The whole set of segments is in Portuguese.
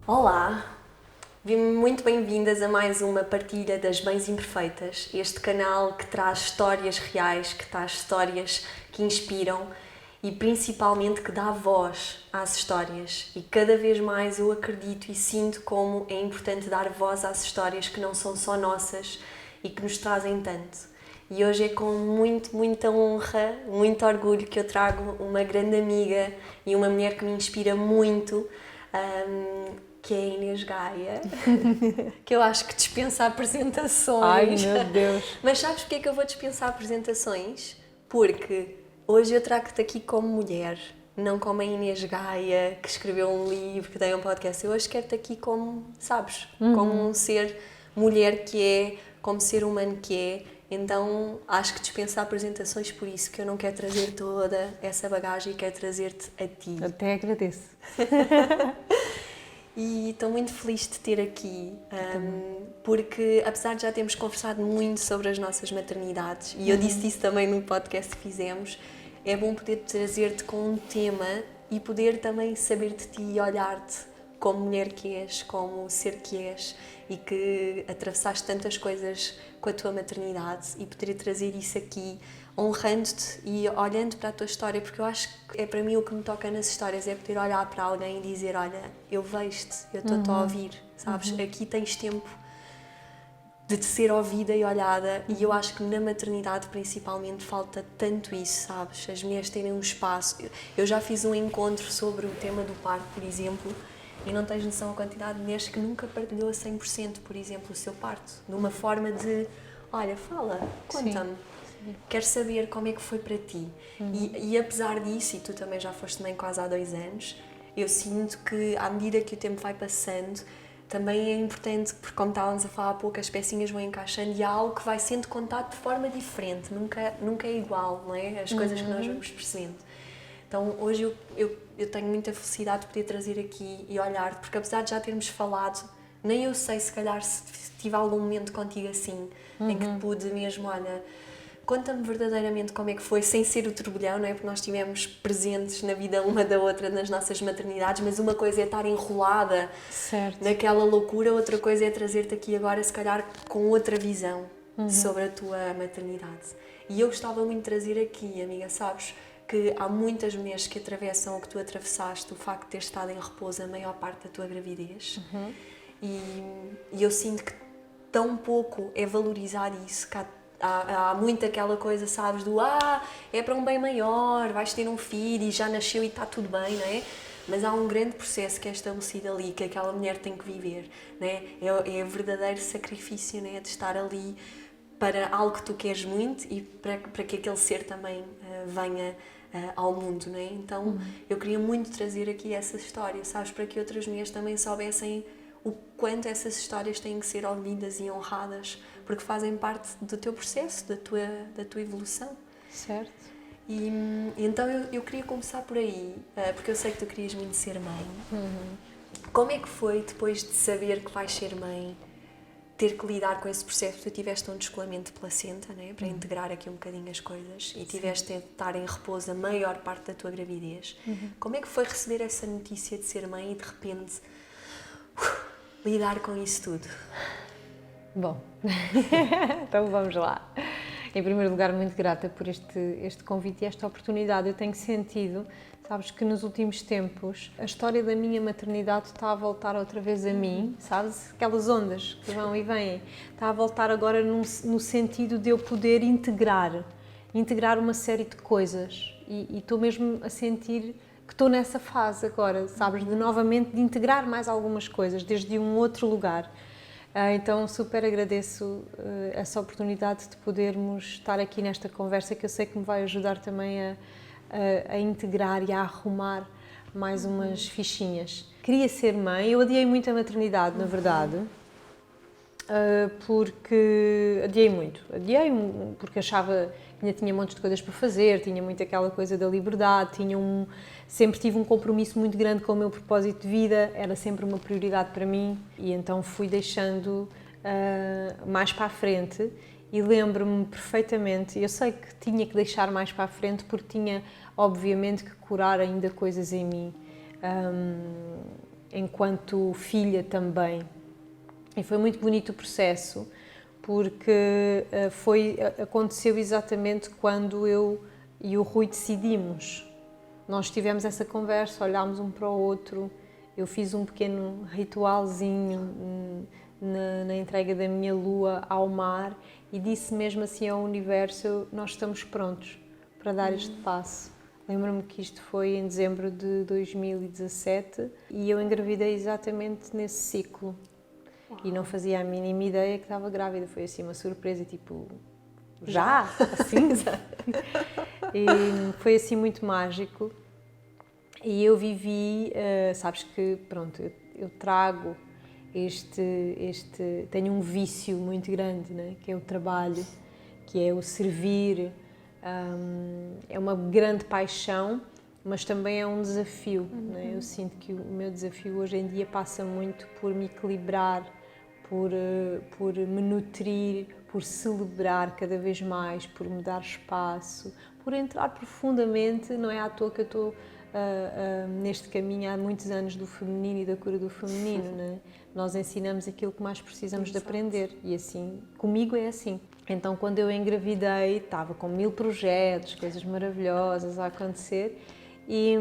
Olá, muito bem-vindas a mais uma partilha das Bens Imperfeitas, este canal que traz histórias reais, que traz histórias que inspiram e principalmente que dá voz às histórias. E cada vez mais eu acredito e sinto como é importante dar voz às histórias que não são só nossas e que nos trazem tanto. E hoje é com muita honra, muito orgulho que eu trago uma grande amiga e uma mulher que me inspira muito, que é a Inês Gaia, que eu acho que dispensa apresentações. Ai, meu Deus! Mas sabes porque é que eu vou dispensar apresentações? Porque hoje eu trago-te aqui como mulher, não como a Inês Gaia, que escreveu um livro, que tem um podcast. Eu hoje quero-te aqui como, sabes, como um ser mulher que é, como ser humano que é. Então acho que dispensa apresentações por isso, que eu não quero trazer toda essa bagagem e quero trazer-te a ti. Até agradeço. E estou muito feliz de ter aqui, porque apesar de já termos conversado muito sobre as nossas maternidades, e eu disse isso também no podcast que fizemos, é bom poder trazer-te com um tema e poder também saber de ti e olhar-te como mulher que és, como ser que és, e que atravessaste tantas coisas com a tua maternidade, e poder trazer isso aqui, honrando-te e olhando para a tua história, porque eu acho que é para mim o que me toca nas histórias, é poder olhar para alguém e dizer, olha, eu vejo-te, eu estou-te a ouvir, sabes? Aqui tens tempo de te ser ouvida e olhada, e eu acho que na maternidade principalmente falta tanto isso, sabes? As mulheres terem um espaço. Eu já fiz um encontro sobre o tema do parto, por exemplo, e não tens noção a quantidade de mulheres que nunca partilhou a 100%, por exemplo, o seu parto, numa forma de, olha, fala, conta-me. Quero saber como é que foi para ti. E apesar disso, e tu também já foste mãe quase há 2 anos, eu sinto que à medida que o tempo vai passando, também é importante, porque como estávamos a falar há pouco, as pecinhas vão encaixando e há algo que vai sendo contado de forma diferente, nunca é igual, não é? As coisas que nós vamos percebendo. Então hoje eu tenho muita felicidade de poder trazer aqui e olhar, porque apesar de já termos falado, nem eu sei se calhar se tive algum momento contigo assim, em que pude mesmo, olha, conta-me verdadeiramente como é que foi, sem ser o turbilhão, não é? Porque nós estivemos presentes na vida uma da outra nas nossas maternidades, mas uma coisa é estar enrolada naquela loucura, outra coisa é trazer-te aqui agora, se calhar, com outra visão sobre a tua maternidade. E eu gostava muito de trazer aqui, amiga, sabes, que há muitas mulheres que atravessam o que tu atravessaste, o facto de ter estado em repouso a maior parte da tua gravidez. E eu sinto que tão pouco é valorizar isso, que há muito aquela coisa, sabes, do é para um bem maior, vais ter um filho e já nasceu e está tudo bem, não é? Mas há um grande processo que é estabelecido ali, que aquela mulher tem que viver, não é? É verdadeiro sacrifício, não é? De estar ali para algo que tu queres muito e para que aquele ser também venha ao mundo, não é? Então eu queria muito trazer aqui essa história, sabes, para que outras mulheres também soubessem o quanto essas histórias têm que ser ouvidas e honradas, porque fazem parte do teu processo, da tua evolução. Certo. E então eu queria começar por aí, porque eu sei que tu querias muito ser mãe. Como é que foi, depois de saber que vais ser mãe, ter que lidar com esse processo? Tu tiveste um descolamento de placenta, né, para integrar aqui um bocadinho as coisas, e tiveste de estar em repouso a maior parte da tua gravidez. Como é que foi receber essa notícia de ser mãe e de repente lidar com isso tudo? Bom, então vamos lá. Em primeiro lugar, muito grata por este convite e esta oportunidade. Eu tenho sentido, sabes, que nos últimos tempos a história da minha maternidade está a voltar outra vez a mim, sabes? Aquelas ondas que vão e vêm. Está a voltar agora no sentido de eu poder integrar uma série de coisas. E estou mesmo a sentir que estou nessa fase agora, sabes? De novamente de integrar mais algumas coisas, desde um outro lugar. Então super agradeço essa oportunidade de podermos estar aqui nesta conversa, que eu sei que me vai ajudar também a integrar e a arrumar mais umas fichinhas. Queria ser mãe, eu adiei muito a maternidade, na verdade, porque adiei porque achava que ainda tinha montes de coisas para fazer, tinha muito aquela coisa da liberdade, sempre tive um compromisso muito grande com o meu propósito de vida, era sempre uma prioridade para mim, e então fui deixando mais para a frente. E lembro-me perfeitamente, eu sei que tinha que deixar mais para a frente porque tinha obviamente que curar ainda coisas em mim. enquanto filha também. E foi muito bonito o processo, porque aconteceu exatamente quando eu e o Rui decidimos. Nós tivemos essa conversa, olhámos um para o outro, eu fiz um pequeno ritualzinho na entrega da minha lua ao mar e disse mesmo assim ao universo, nós estamos prontos para dar este passo. Lembro-me que isto foi em dezembro de 2017 e eu engravidei exatamente nesse ciclo. Uau. E não fazia a mínima ideia que estava grávida, foi assim uma surpresa, tipo, já? Assim? E foi assim muito mágico. E eu vivi, sabes que, pronto, eu trago tenho um vício muito grande, né? Que é o trabalho, que é o servir, é uma grande paixão, mas também é um desafio, né? Eu sinto que o meu desafio hoje em dia passa muito por me equilibrar, por me nutrir, por celebrar cada vez mais, por me dar espaço, por entrar profundamente, não é à toa que eu estou neste caminho há muitos anos do feminino e da cura do feminino, né? Nós ensinamos aquilo que mais precisamos de aprender e assim, comigo é assim. Então quando eu engravidei, estava com 1000 projetos, coisas maravilhosas a acontecer e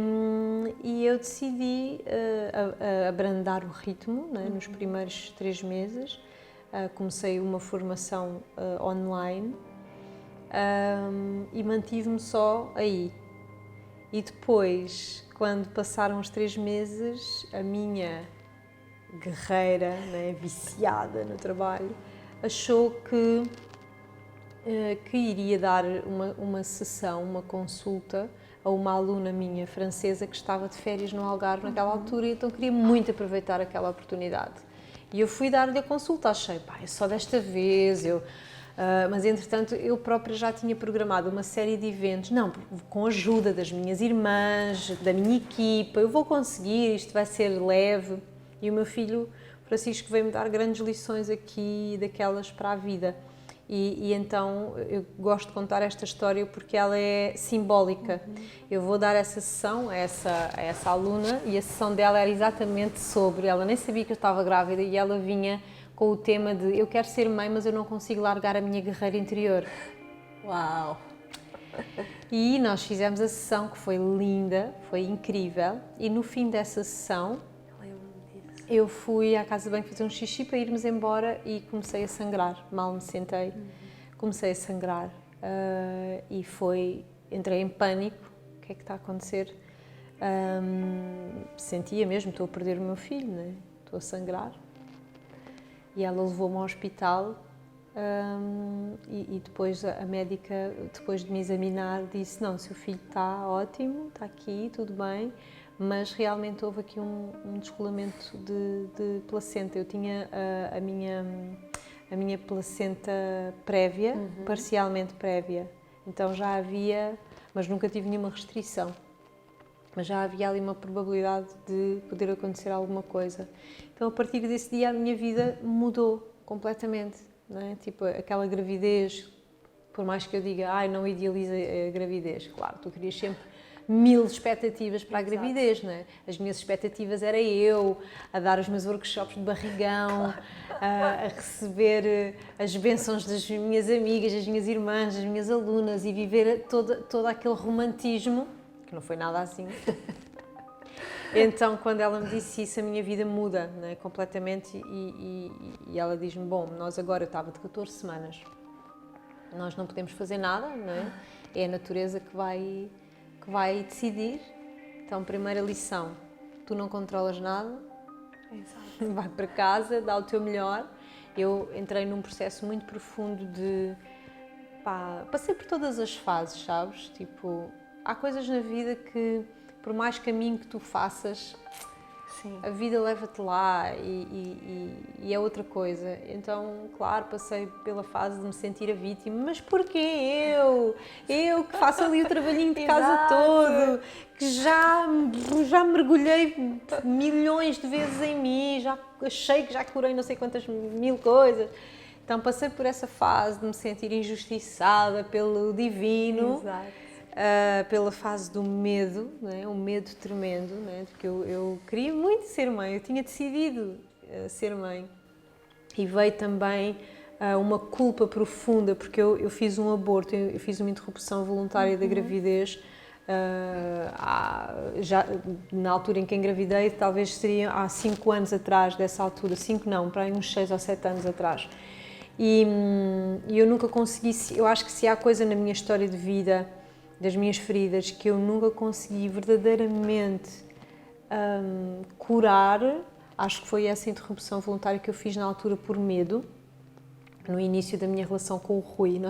eu decidi abrandar o ritmo, né? Nos primeiros 3 meses. Comecei uma formação online e mantive-me só aí. E depois, quando passaram os 3 meses, a minha guerreira, né, viciada no trabalho, achou que iria dar uma sessão, uma consulta a uma aluna minha francesa que estava de férias no Algarve naquela altura e então queria muito aproveitar aquela oportunidade. E eu fui dar-lhe a consulta, achei, pá, é só desta vez, mas entretanto eu própria já tinha programado uma série de eventos, não, com a ajuda das minhas irmãs, da minha equipa, eu vou conseguir, isto vai ser leve. E o meu filho Francisco veio-me dar grandes lições aqui, daquelas para a vida. E então eu gosto de contar esta história porque ela é simbólica. Eu vou dar essa sessão a essa aluna e a sessão dela era exatamente sobre, ela nem sabia que eu estava grávida e ela vinha com o tema de eu quero ser mãe, mas eu não consigo largar a minha guerreira interior. Uau! E nós fizemos a sessão que foi linda, foi incrível e no fim dessa sessão eu fui à casa de banho fazer um xixi para irmos embora e comecei a sangrar, mal me sentei, comecei a sangrar e entrei em pânico, o que é que está a acontecer? Sentia mesmo, estou a perder o meu filho, né? Estou a sangrar. E ela levou-me ao hospital e depois a médica, depois de me examinar, disse, não, seu filho está ótimo, está aqui, tudo bem, mas realmente houve aqui um descolamento de placenta. Eu tinha a minha placenta prévia, parcialmente prévia, então já havia, mas nunca tive nenhuma restrição. Mas já havia ali uma probabilidade de poder acontecer alguma coisa. Então, a partir desse dia, a minha vida mudou completamente, não é? Tipo, aquela gravidez, por mais que eu diga, não idealiza a gravidez, claro, tu querias sempre 1000 expectativas para a gravidez, não é? As minhas expectativas era eu a dar os meus workshops de barrigão, a receber as bênçãos das minhas amigas, das minhas irmãs, das minhas alunas e viver todo aquele romantismo, que não foi nada assim. Então, quando ela me disse isso, a minha vida muda, né, completamente e ela diz-me, bom, nós agora, eu estava de 14 semanas, nós não podemos fazer nada, né? É a natureza que vai decidir. Então, primeira lição, tu não controlas nada, exato. Vai para casa, dá o teu melhor. Eu entrei num processo muito profundo passei por todas as fases, sabes? Tipo, há coisas na vida que, por mais caminho que tu faças, Sim. A vida leva-te lá e é outra coisa. Então, claro, passei pela fase de me sentir a vítima, mas porquê eu? Eu que faço ali o trabalhinho de casa todo, que já mergulhei milhões de vezes em mim, já achei que já curei não sei quantas 1000 coisas. Então, passei por essa fase de me sentir injustiçada pelo divino. Exato. pela fase do medo, não é? Um medo tremendo, não é? Porque eu queria muito ser mãe, eu tinha decidido ser mãe. E veio também uma culpa profunda, porque eu fiz um aborto, eu fiz uma interrupção voluntária da gravidez, já na altura em que engravidei, talvez seria há 5 anos atrás, dessa altura, 5 não, para aí uns 6 ou 7 anos atrás. E eu nunca consegui, eu acho que se há coisa na minha história de vida, das minhas feridas, que eu nunca consegui verdadeiramente curar, acho que foi essa interrupção voluntária que eu fiz na altura por medo, no início da minha relação com o Rui.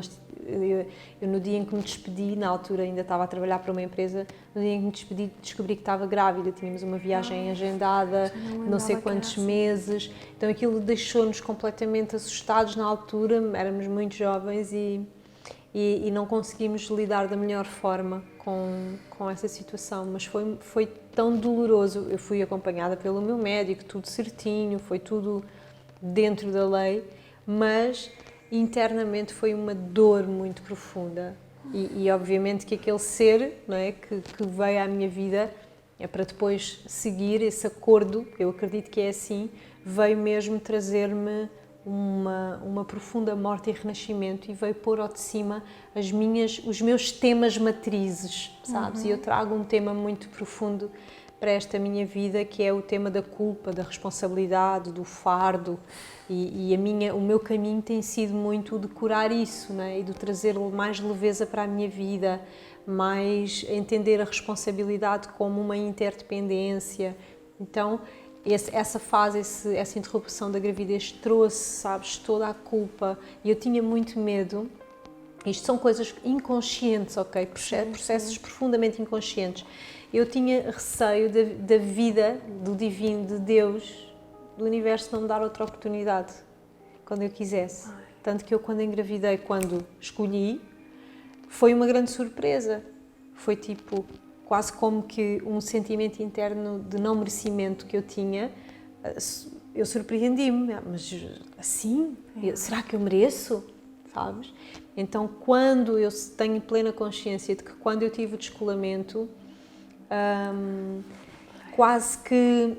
Eu no dia em que me despedi, na altura ainda estava a trabalhar para uma empresa, no dia em que me despedi descobri que estava grávida, tínhamos uma viagem agendada, não sei quantos meses, então aquilo deixou-nos completamente assustados na altura, éramos muito jovens e não conseguimos lidar da melhor forma com essa situação, mas foi tão doloroso. Eu fui acompanhada pelo meu médico, tudo certinho, foi tudo dentro da lei, mas internamente foi uma dor muito profunda e obviamente que aquele ser, não é, que veio à minha vida é para depois seguir esse acordo, eu acredito que é assim, veio mesmo trazer-me uma profunda morte e renascimento e veio pôr ao de cima os meus temas matrizes, sabes? E eu trago um tema muito profundo para esta minha vida, que é o tema da culpa, da responsabilidade, do fardo, e o meu caminho tem sido muito de curar isso, né? E de trazer mais leveza para a minha vida, mais entender a responsabilidade como uma interdependência. Então, essa fase, essa interrupção da gravidez trouxe, sabes, toda a culpa, e eu tinha muito medo. Isto são coisas inconscientes, ok? Processos profundamente inconscientes. Eu tinha receio da vida, do divino, de Deus, do universo não me dar outra oportunidade quando eu quisesse. Tanto que eu, quando engravidei, quando escolhi, foi uma grande surpresa. Foi tipo, quase como que um sentimento interno de não merecimento que eu tinha. Eu surpreendi-me, mas assim? Será que eu mereço? Sabes? Então, quando eu tenho plena consciência de que quando eu tive o descolamento, quase que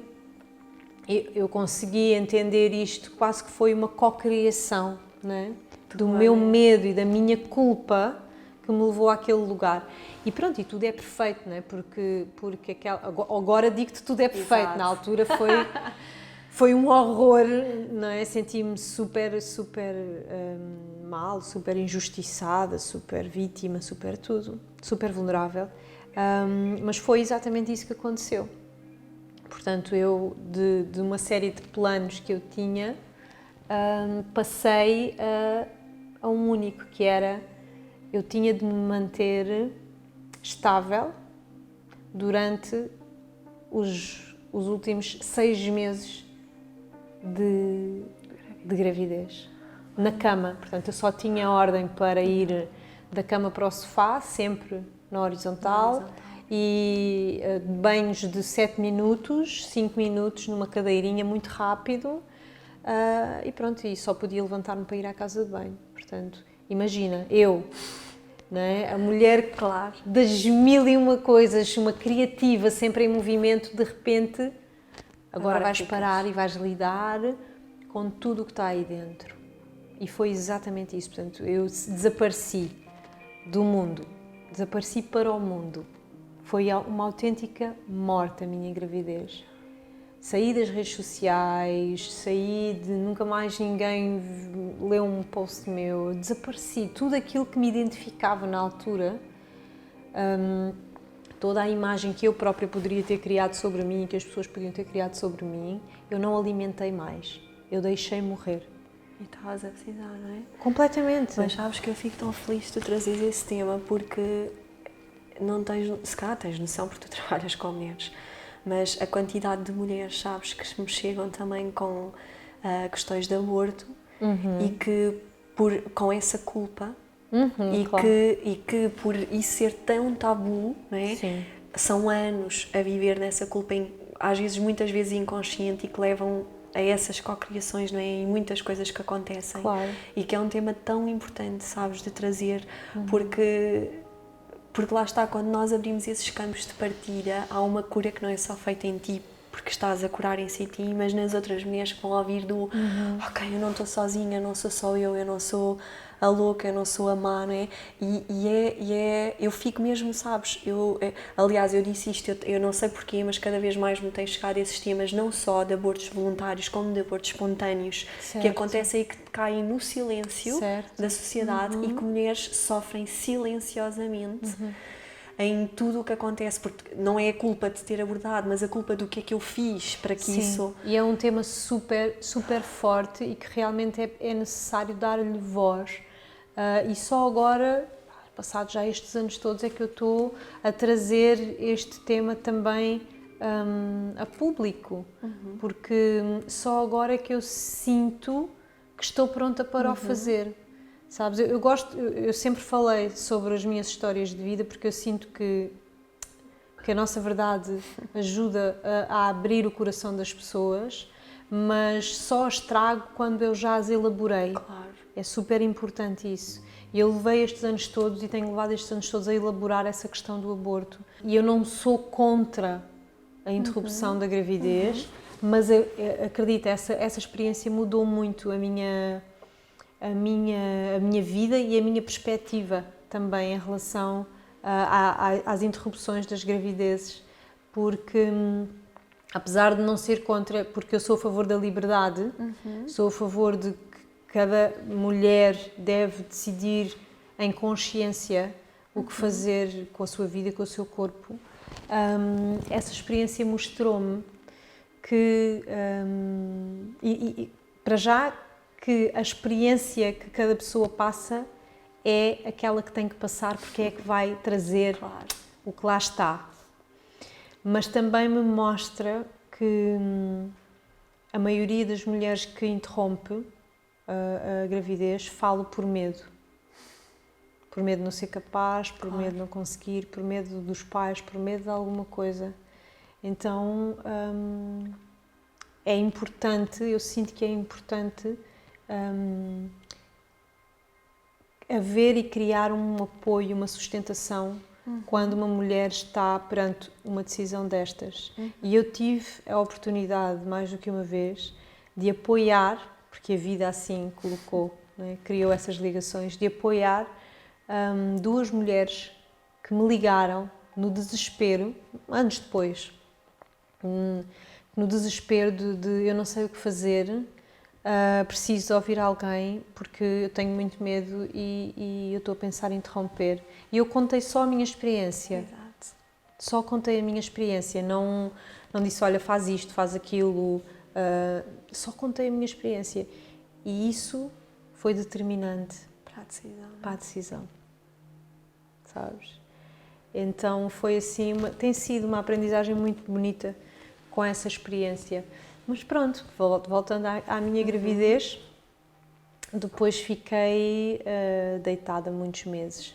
eu consegui entender isto, quase que foi uma cocriação, né? Do meu medo e da minha culpa que me levou àquele lugar. E pronto, e tudo é perfeito, não é? Porque agora digo-te tudo é perfeito. Exato. Na altura foi um horror, não é? Senti-me super mal, super injustiçada, super vítima, super tudo, super vulnerável. Mas foi exatamente isso que aconteceu. Portanto, eu, de uma série de planos que eu tinha, passei a um único, que era, eu tinha de me manter estável durante os últimos 6 meses de gravidez, na cama. Portanto, eu só tinha ordem para ir da cama para o sofá, sempre na horizontal. E banhos de 7 minutos, 5 minutos numa cadeirinha muito rápido, e pronto, e só podia levantar-me para ir à casa de banho. Portanto, imagina, eu, não é? A mulher, claro, das 1001 coisas, uma criativa, sempre em movimento, de repente, agora vais parar e vais lidar com tudo o que está aí dentro. E foi exatamente isso. Portanto, eu desapareci do mundo, desapareci para o mundo. Foi uma autêntica morte a minha gravidez. Saí das redes sociais, saí de nunca mais ninguém leu um post meu, desapareci. Tudo aquilo que me identificava na altura, toda a imagem que eu própria poderia ter criado sobre mim, que as pessoas podiam ter criado sobre mim, eu não alimentei mais. Eu deixei morrer. E estavas a precisar, não é? Completamente. Mas sabes que eu fico tão feliz de tu trazeres esse tema, porque não tens, se calhar tens noção porque tu trabalhas com mulheres, mas a quantidade de mulheres, sabes, que me chegam também com questões de aborto, e que com essa culpa, claro. e que por isso ser tão tabu, não é? Sim. São anos a viver nessa culpa, às vezes, muitas vezes inconsciente, e que levam a essas cocriações, não é? E muitas coisas que acontecem. Claro. E que é um tema tão importante, sabes, de trazer, porque Porque lá está, quando nós abrimos esses campos de partilha, há uma cura que não é só feita em ti, porque estás a curar em si ti, mas nas outras mulheres que vão ouvir do ok, eu não estou sozinha, não sou só eu não sou a louca, eu não sou a má, não é? Eu fico mesmo, sabes, aliás, eu disse isto, eu não sei porquê, mas cada vez mais me tem chegado esses temas, não só de abortos voluntários, como de abortos espontâneos, Certo. que acontecem e que caem no silêncio Certo. da sociedade e que mulheres sofrem silenciosamente em tudo o que acontece, porque não é a culpa de ter abordado, mas a culpa do que é que eu fiz para que Sim. isso... E é um tema super, super forte e que realmente é necessário dar-lhe voz. E só agora, passados já estes anos todos, é que eu estou a trazer este tema também a público, porque só agora é que eu sinto que estou pronta para o fazer. Sabes, eu sempre falei sobre as minhas histórias de vida porque eu sinto que a nossa verdade ajuda a abrir o coração das pessoas, mas só as trago quando eu já as elaborei. Claro. É super importante isso. E eu levei estes anos todos e tenho levado estes anos todos a elaborar essa questão do aborto. E eu não sou contra a interrupção da gravidez, mas acredito, essa experiência mudou muito a minha vida e a minha perspectiva também em relação às interrupções das gravidezes, porque apesar de não ser contra, porque eu sou a favor da liberdade, sou a favor de que cada mulher deve decidir em consciência o que fazer com a sua vida, com o seu corpo, essa experiência mostrou-me que, para já, que a experiência que cada pessoa passa é aquela que tem que passar, porque é que vai trazer o que lá está. Mas também me mostra que a maioria das mulheres que interrompe a gravidez fala por medo. Por medo de não ser capaz, por medo de não conseguir, por medo dos pais, por medo de alguma coisa. Então é importante, eu sinto que é importante haver e criar um apoio, uma sustentação quando uma mulher está perante uma decisão destas. E eu tive a oportunidade, mais do que uma vez, de apoiar, porque a vida assim colocou, né, criou essas ligações, de apoiar duas mulheres que me ligaram no desespero, anos depois, no desespero de eu não sei o que fazer, preciso ouvir alguém porque eu tenho muito medo e eu estou a pensar em interromper. E eu contei só a minha experiência. Exato. Só contei a minha experiência, não disse, olha, faz isto, faz aquilo, só contei a minha experiência. E isso foi determinante Para a decisão. para a decisão, sabes? Então foi assim, tem sido uma aprendizagem muito bonita com essa experiência. Mas pronto, voltando à minha gravidez, depois fiquei deitada muitos meses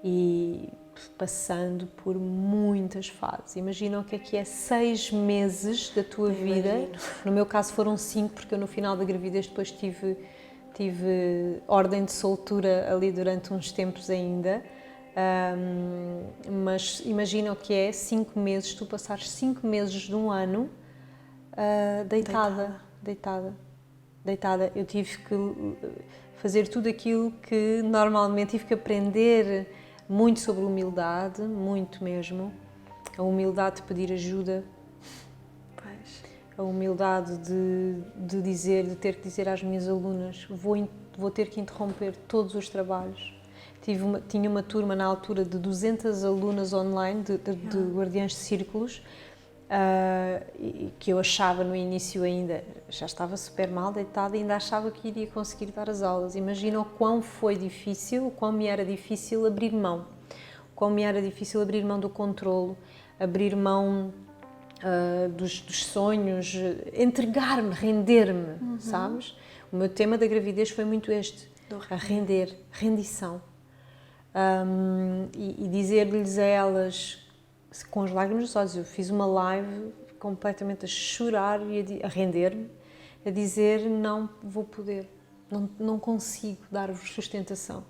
e passando por muitas fases. Imagina o que é 6 meses da tua vida. Imagino. No meu caso foram 5, porque eu no final da gravidez depois tive ordem de soltura ali durante uns tempos ainda. Mas imagina o que é 5 meses, tu passares 5 meses de um ano deitada. Eu tive que fazer tudo aquilo que normalmente tive que aprender muito sobre humildade, muito mesmo. A humildade de pedir ajuda, a humildade de ter que dizer às minhas alunas, vou ter que interromper todos os trabalhos. Tinha uma turma na altura de 200 alunas online, de guardiãs de círculos, que eu achava no início ainda, já estava super mal deitada e ainda achava que iria conseguir dar as aulas. Imagina o quão foi difícil, o quão me era difícil abrir mão. O quão me era difícil abrir mão do controlo, abrir mão dos sonhos, entregar-me, render-me, sabes? O meu tema da gravidez foi muito este, a rendição. E dizer-lhes a elas, com as lágrimas nos olhos, eu fiz uma live completamente a chorar e a render-me, a dizer, não vou poder, não consigo dar-vos sustentação.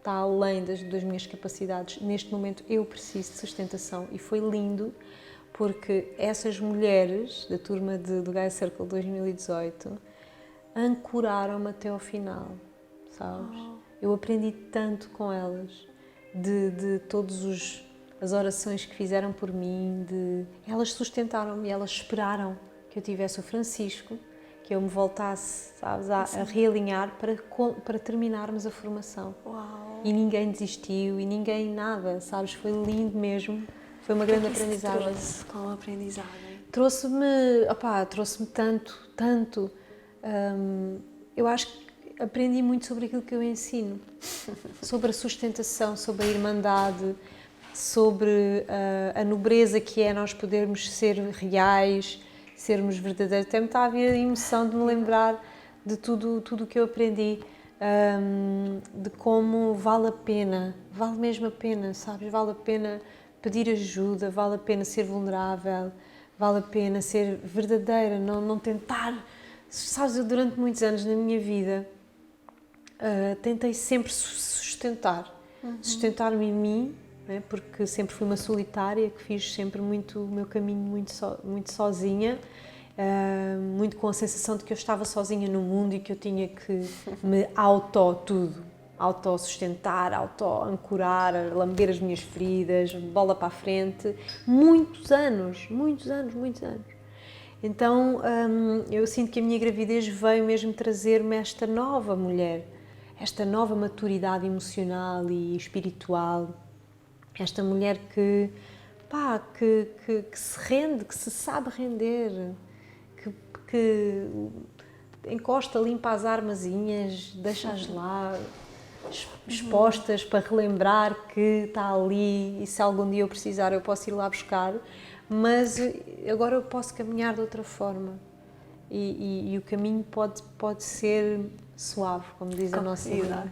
está além das minhas capacidades. Neste momento eu preciso de sustentação e foi lindo porque essas mulheres da turma do Gaia Circle 2018 ancoraram-me até ao final, sabes? Eu aprendi tanto com elas, de todas as orações que fizeram por mim, elas sustentaram-me, elas esperaram que eu tivesse o Francisco, que eu me voltasse, sabes, a realinhar para terminarmos a formação. Uau! E ninguém desistiu, e ninguém nada, sabes? Foi lindo mesmo, foi uma grande aprendizagem. Trouxe com a aprendizagem? Trouxe-me tanto. Eu acho que aprendi muito sobre aquilo que eu ensino, sobre a sustentação, sobre a irmandade, sobre a nobreza que é nós podermos ser reais, sermos verdadeiros. Até me está a vir a emoção de me lembrar de tudo o que eu aprendi, de como vale a pena, vale mesmo a pena, sabes? Vale a pena pedir ajuda, vale a pena ser vulnerável, vale a pena ser verdadeira, não tentar. Sabes, eu durante muitos anos na minha vida tentei sempre sustentar-me em mim, né? Porque sempre fui uma solitária, que fiz sempre muito o meu caminho muito sozinha, muito com a sensação de que eu estava sozinha no mundo e que eu tinha que me autossustentar, auto-ancorar, lamber as minhas feridas, bola para a frente, muitos anos. Então, eu sinto que a minha gravidez veio mesmo trazer-me esta nova mulher, esta nova maturidade emocional e espiritual, esta mulher que se rende, que se sabe render, que encosta, limpa as armazinhas, deixa-as lá expostas para relembrar que está ali e se algum dia eu precisar eu posso ir lá buscar, mas agora eu posso caminhar de outra forma e o caminho pode ser suave, como diz a nossa irmã.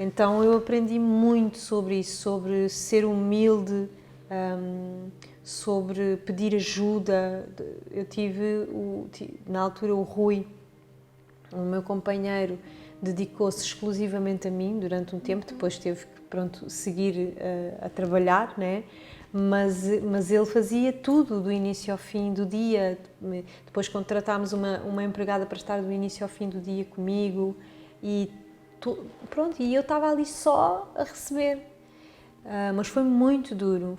Então eu aprendi muito sobre isso, sobre ser humilde, sobre pedir ajuda. Eu tive, na altura, o Rui, o meu companheiro, dedicou-se exclusivamente a mim durante um tempo, depois teve que seguir a trabalhar, né? Mas ele fazia tudo do início ao fim do dia. Depois contratámos uma empregada para estar do início ao fim do dia comigo e eu estava ali só a receber. Mas foi muito duro,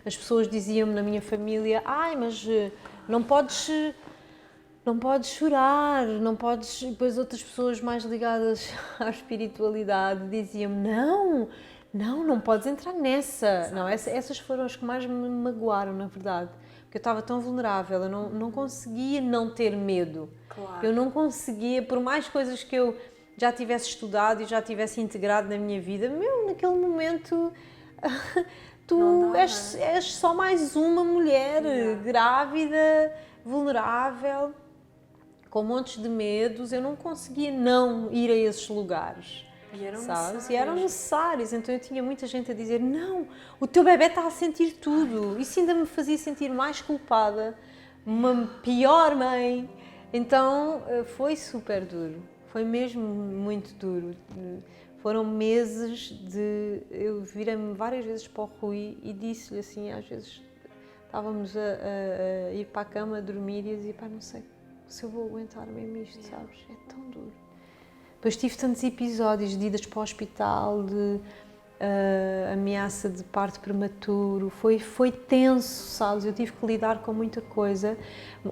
as pessoas diziam-me na minha família, mas não podes chorar, não podes... Depois outras pessoas mais ligadas à espiritualidade diziam-me, não podes entrar nessa. Não, essas foram as que mais me magoaram, na verdade, porque eu estava tão vulnerável, eu não conseguia não ter medo. Claro. Eu não conseguia, por mais coisas que eu já tivesse estudado e já tivesse integrado na minha vida, naquele momento tu és só mais uma mulher grávida, vulnerável, com montes de medos. Eu não conseguia não ir a esses lugares. E eram necessários. Então eu tinha muita gente a dizer, não, o teu bebê está a sentir tudo. Isso ainda me fazia sentir mais culpada, uma pior mãe. Então foi super duro, foi mesmo muito duro. Foram meses eu virei-me várias vezes para o Rui e disse-lhe assim, às vezes estávamos a ir para a cama a dormir e a dizer, não sei se eu vou aguentar mesmo isto, sabes? É tão duro. Depois tive tantos episódios de idas para o hospital, de ameaça de parto prematuro, foi tenso, sabes? Eu tive que lidar com muita coisa.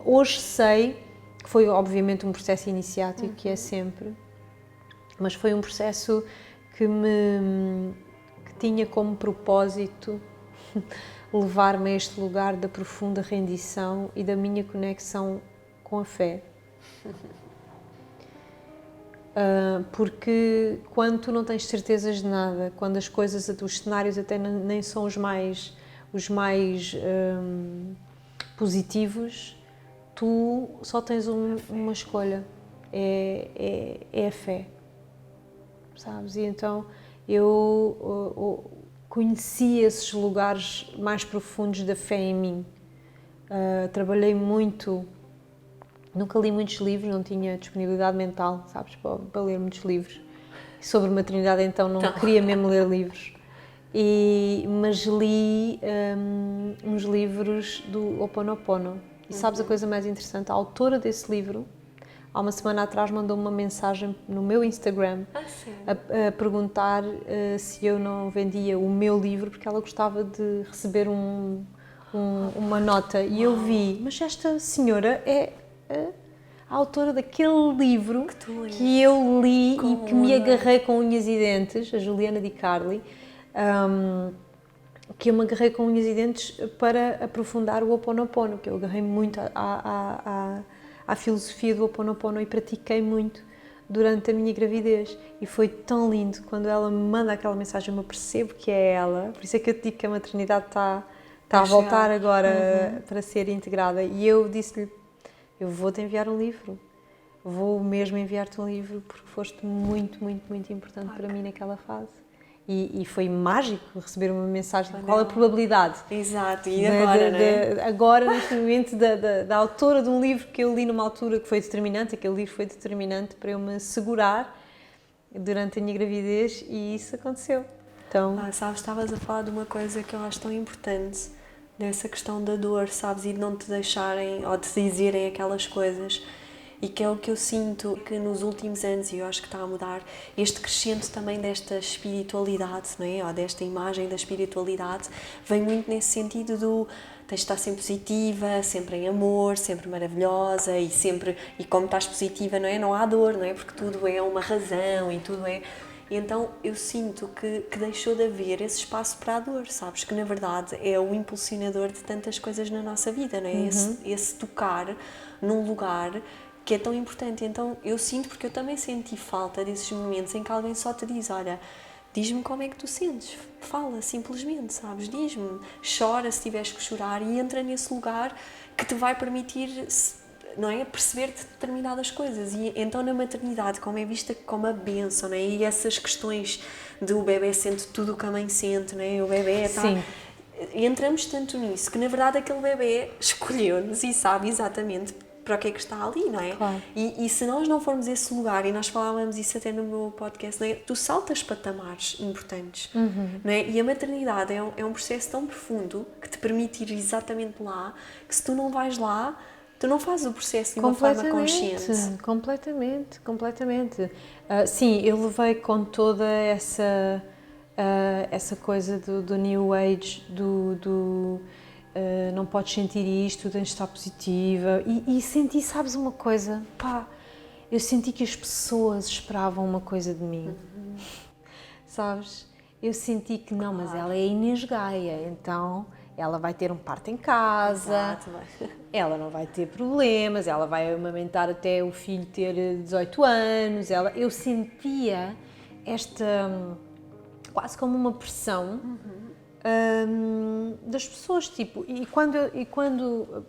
Hoje sei que foi obviamente um processo iniciático, que é sempre, mas foi um processo que tinha como propósito levar-me a este lugar da profunda rendição e da minha conexão com a fé. Porque quando tu não tens certezas de nada, quando as coisas, os cenários até nem são os mais positivos, tu só tens uma escolha, é a fé, sabes? E então eu conheci esses lugares mais profundos da fé em mim. Trabalhei muito. Nunca li muitos livros, não tinha disponibilidade mental, sabes, para ler muitos livros. Sobre maternidade então não queria mesmo ler livros, mas li uns livros do Ho Oponopono. E sabes a coisa mais interessante? A autora desse livro, há uma semana atrás, mandou-me uma mensagem no meu Instagram a perguntar se eu não vendia o meu livro, porque ela gostava de receber uma nota. E eu vi, mas esta senhora é a autora daquele livro que eu li e que me agarrei com unhas e dentes, a Juliana Di Carli, que eu me agarrei com unhas e dentes para aprofundar o Ho Oponopono, que eu agarrei muito à filosofia do Ho Oponopono e pratiquei muito durante a minha gravidez. E foi tão lindo quando ela me manda aquela mensagem, eu percebo que é ela, por isso é que eu te digo que a maternidade está a voltar agora para ser integrada. E eu disse-lhe, eu vou-te enviar um livro, vou mesmo enviar-te um livro, porque foste muito, muito, muito importante para mim naquela fase. E foi mágico receber uma mensagem. Qual a probabilidade? Exato, e agora, não é? Agora, neste momento, da autora de um livro que eu li numa altura que foi determinante, aquele livro foi determinante para eu me segurar durante a minha gravidez, e isso aconteceu. Então... sabes, estavas a falar de uma coisa que eu acho tão importante, dessa questão da dor, sabes, e de não te deixarem, ou de dizerem aquelas coisas. E que é o que eu sinto que nos últimos anos, e eu acho que está a mudar, este crescente também desta espiritualidade, não é? Ou desta imagem da espiritualidade, vem muito nesse sentido do tens de estar sempre positiva, sempre em amor, sempre maravilhosa, e como estás positiva, não é? Não há dor, não é? Porque tudo é uma razão e tudo é... E então eu sinto que deixou de haver esse espaço para a dor, sabes? Que na verdade é o impulsionador de tantas coisas na nossa vida, não é? Esse tocar num lugar que é tão importante. Então eu sinto, porque eu também senti falta desses momentos em que alguém só te diz, olha, diz-me como é que tu sentes, fala simplesmente, sabes, diz-me, chora se tiveres que chorar, e entra nesse lugar que te vai permitir, não é, perceber-te determinadas coisas. E então na maternidade, como é vista como a bênção, não é? E essas questões do bebê sente tudo o que a mãe sente, não é? O bebê está... Sim. Entramos tanto nisso que na verdade aquele bebê escolheu-nos e sabe exatamente para o que é que está ali, não é? Claro. E se nós não formos esse lugar, e nós falávamos isso até no meu podcast, não é? Tu saltas patamares importantes, não é? E a maternidade é um processo tão profundo que te permite ir exatamente lá, que se tu não vais lá, tu não fazes o processo de uma forma consciente. Completamente. Sim, eu levei com toda essa coisa do New Age, não podes sentir isto, tens de estar positiva, e senti, sabes uma coisa, eu senti que as pessoas esperavam uma coisa de mim, sabes? Eu senti que não, mas ela é Inês Gaia, então ela vai ter um parto em casa, Exato. ela não vai ter problemas, ela vai amamentar até o filho ter 18 anos, eu sentia esta, quase como uma pressão, das pessoas, tipo, e quando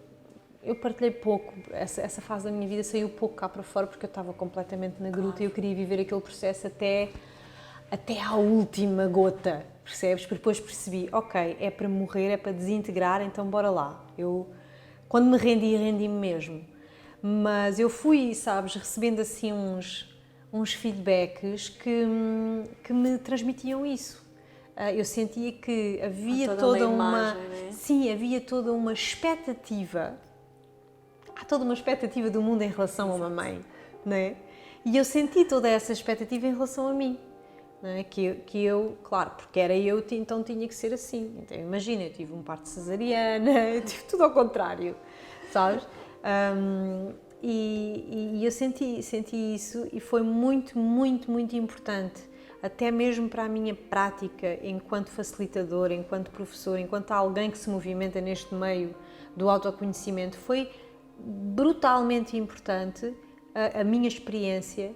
eu partilhei pouco, essa fase da minha vida saiu pouco cá para fora, porque eu estava completamente na gruta e eu queria viver aquele processo até à última gota, percebes? Porque depois percebi, ok, é para morrer, é para desintegrar, então bora lá. Quando me rendi-me mesmo, mas eu fui, sabes, recebendo assim uns feedbacks que me transmitiam isso. Eu sentia que havia toda uma imagem, né? Sim, havia toda uma expectativa. Há toda uma expectativa do mundo em relação a uma mãe, não é? E eu senti toda essa expectativa em relação a mim, não é? Que eu, claro, porque era eu, então tinha que ser assim. Então imagina, eu tive um parto cesariana, eu tive tudo ao contrário, sabes? E eu senti isso, e foi muito, muito, muito importante, até mesmo para a minha prática enquanto facilitadora, enquanto professora, enquanto alguém que se movimenta neste meio do autoconhecimento. Foi brutalmente importante a minha experiência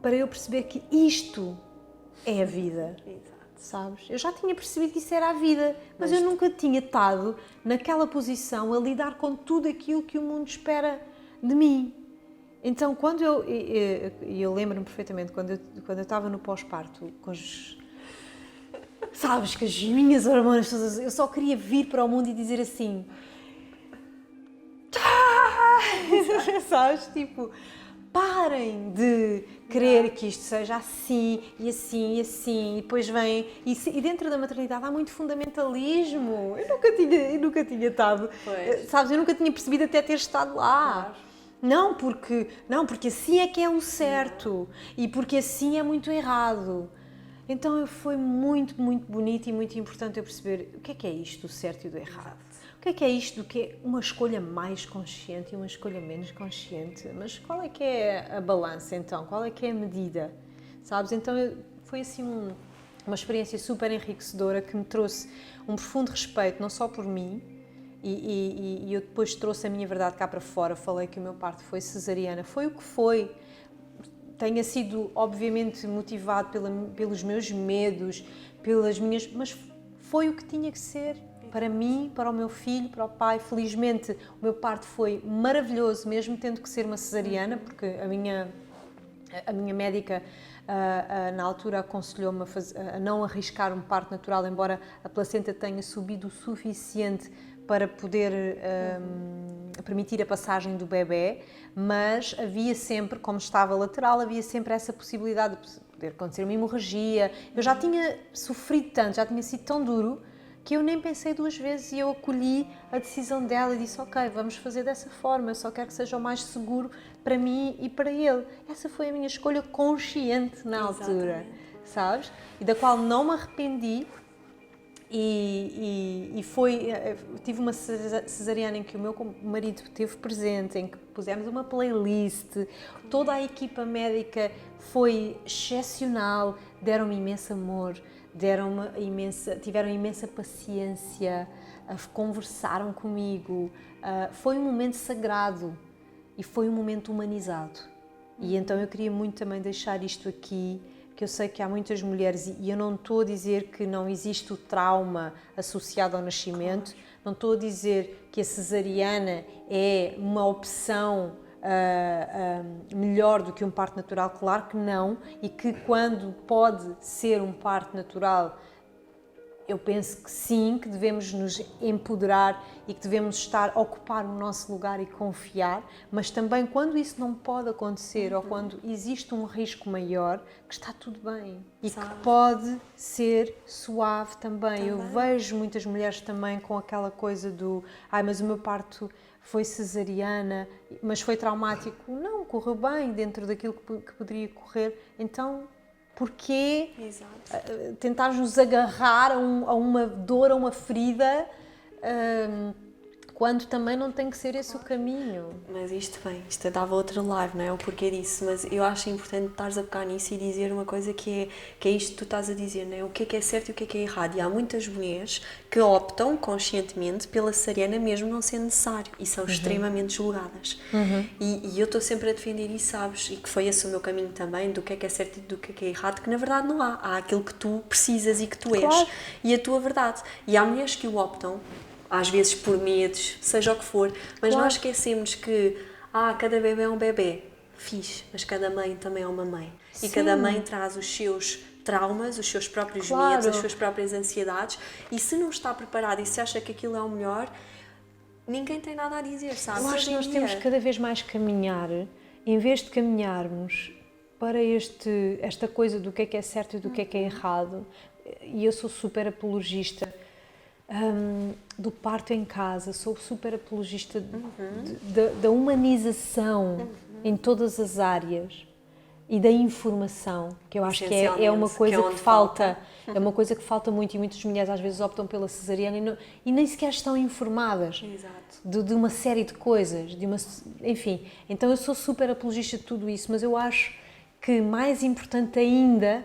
para eu perceber que isto é a vida. Exato. Sabes? Eu já tinha percebido que isso era a vida, mas eu nunca tinha estado naquela posição a lidar com tudo aquilo que o mundo espera de mim. Então, quando eu lembro-me perfeitamente, quando eu estava no pós-parto, sabes, com as minhas hormonas todas, eu só queria vir para o mundo e dizer assim... Sabes, tipo... parem de querer que isto seja assim e assim e assim, e depois vem, e dentro da maternidade há muito fundamentalismo. Eu nunca tinha estado, sabes, eu nunca tinha percebido até ter estado lá. Claro. Não, porque assim é que é o certo e porque assim é muito errado. Então foi muito, muito bonito e muito importante eu perceber o que é isto do certo e do errado. O que é isto do que é uma escolha mais consciente e uma escolha menos consciente? Mas qual é que é a balança então? Qual é que é a medida? Sabes? Então foi assim uma experiência super enriquecedora que me trouxe um profundo respeito, não só por mim, e eu depois trouxe a minha verdade cá para fora, falei que o meu parto foi cesariana, foi o que foi. Tenha sido, obviamente, motivado pelos meus medos, pelas minhas... Mas foi o que tinha que ser. Para mim, para o meu filho, para o pai. Felizmente, o meu parto foi maravilhoso, mesmo tendo que ser uma cesariana, porque a minha médica, na altura, aconselhou-me a não arriscar um parto natural, embora a placenta tenha subido o suficiente para poder permitir a passagem do bebê, mas havia sempre, como estava lateral, havia sempre essa possibilidade de poder acontecer uma hemorragia. Eu já tinha sofrido tanto, já tinha sido tão duro, que eu nem pensei duas vezes e eu acolhi a decisão dela e disse, ok, vamos fazer dessa forma, eu só quero que seja o mais seguro para mim e para ele. Essa foi a minha escolha consciente na altura, sabes? E da qual não me arrependi. Tive uma cesariana em que o meu marido esteve presente, em que pusemos uma playlist, toda a equipa médica foi excepcional, deram-me imenso amor, tiveram imensa paciência, conversaram comigo, foi um momento sagrado e foi um momento humanizado. E então eu queria muito também deixar isto aqui, que eu sei que há muitas mulheres, e eu não estou a dizer que não existe o trauma associado ao nascimento, não estou a dizer que a cesariana é uma opção melhor do que um parto natural, claro que não, e que quando pode ser um parto natural, eu penso que sim, que devemos nos empoderar e que devemos ocupar o nosso lugar e confiar, mas também quando isso não pode acontecer ou quando existe um risco maior, que está tudo bem e que pode ser suave também. Eu vejo muitas mulheres também com aquela coisa do mas o meu parto foi cesariana, mas foi traumático. Não, correu bem dentro daquilo que poderia correr, então... Porquê tentar-nos agarrar a uma dor, a uma ferida, quando também não tem que ser esse o caminho? Mas isto dava outra live, não é? O porquê disso, mas eu acho importante estares a pegar nisso e dizer uma coisa que é isto que tu estás a dizer, não é? O que é certo e o que é errado. E há muitas mulheres que optam conscientemente pela cesariana mesmo não sendo necessário e são extremamente julgadas. E eu estou sempre a defender isso, sabes? E que foi esse o meu caminho também, do que é certo e do que é errado, que na verdade não há. Há aquilo que tu precisas e que tu és e a tua verdade. E há mulheres que o optam, às vezes por medos, seja o que for, mas nós esquecemos que cada bebê é um bebê, fixe, mas cada mãe também é uma mãe. Sim. E cada mãe traz os seus traumas, os seus próprios medos, as suas próprias ansiedades, e se não está preparada e se acha que aquilo é o melhor, ninguém tem nada a dizer, sabe? Eu acho que nós temos cada vez mais que caminhar, em vez de caminharmos para esta coisa do que é certo e do que é errado, e eu sou super apologista do parto em casa, sou super apologista da humanização em todas as áreas e da informação, que eu acho que é uma coisa que falta. É uma coisa que falta muito, e muitas mulheres às vezes optam pela cesariana e nem sequer estão informadas de uma série de coisas, enfim. Então eu sou super apologista de tudo isso, mas eu acho que mais importante ainda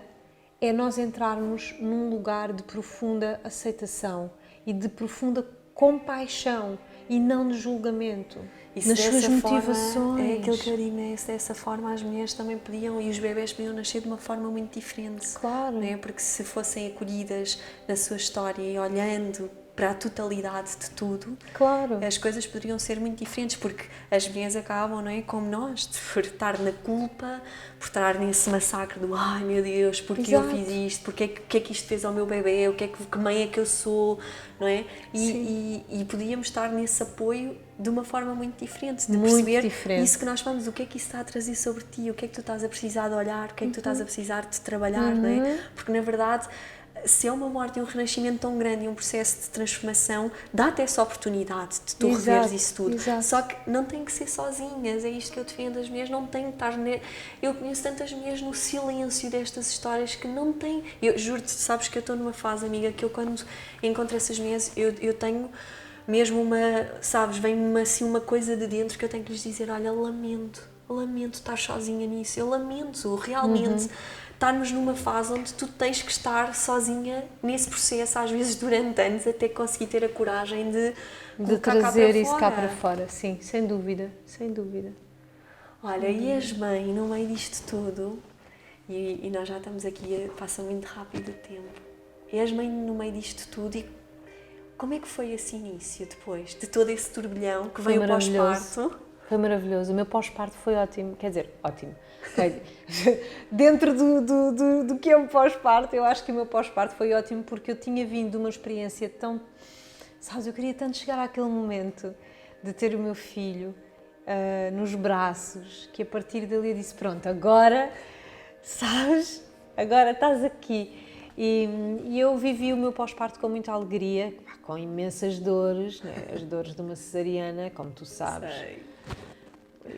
é nós entrarmos num lugar de profunda aceitação e de profunda compaixão e não de julgamento nas suas motivações. É aquilo que eu digo, né? Se dessa forma as mulheres também podiam, e os bebés podiam nascer de uma forma muito diferente. Claro. Né? Porque se fossem acolhidas na sua história e olhando para a totalidade de tudo, Claro. as coisas poderiam ser muito diferentes, porque as mulheres acabam, não é, como nós, por estar na culpa, por estar nesse massacre do ai meu Deus, porque eu fiz isto, porque que é que isto fez ao meu bebê, que mãe é que eu sou, não é? E podíamos estar nesse apoio de uma forma muito diferente, de Muito perceber diferente. isso que nós falamos, o que é que isso está a trazer sobre ti, o que é que tu estás a precisar de olhar, o que é que tu estás a precisar de trabalhar, não é? Porque na verdade, se é uma morte e um renascimento tão grande e um processo de transformação, dá-te essa oportunidade de tu reveres isso tudo. Só que não tem que ser sozinhas, é isto que eu defendo. As mulheres não têm que estar... Eu conheço tantas mulheres no silêncio destas histórias que não têm... Eu juro-te, sabes que eu estou numa fase, amiga, que eu quando encontro essas mulheres, eu tenho mesmo sabes, vem-me assim uma coisa de dentro que eu tenho que lhes dizer, olha, lamento estar sozinha nisso, eu lamento, realmente... Estarmos numa fase onde tu tens que estar sozinha nesse processo, às vezes durante anos, até conseguir ter a coragem de trazer isso cá para fora. Sim, sem dúvida, sem dúvida. Olha, e és mãe no meio disto tudo, e nós já estamos aqui, passa muito rápido o tempo, és mãe no meio disto tudo e como é que foi esse início depois, de todo esse turbilhão que veio pós-parto? Foi maravilhoso, o meu pós-parto foi ótimo, quer dizer, ótimo. Dentro do que é um pós-parto, eu acho que o meu pós-parto foi ótimo porque eu tinha vindo de uma experiência tão... Sabes, eu queria tanto chegar àquele momento de ter o meu filho nos braços, que a partir dali eu disse, pronto, agora, sabes, agora estás aqui. E eu vivi o meu pós-parto com muita alegria, com imensas dores, né? As dores de uma cesariana, como tu sabes. Sei.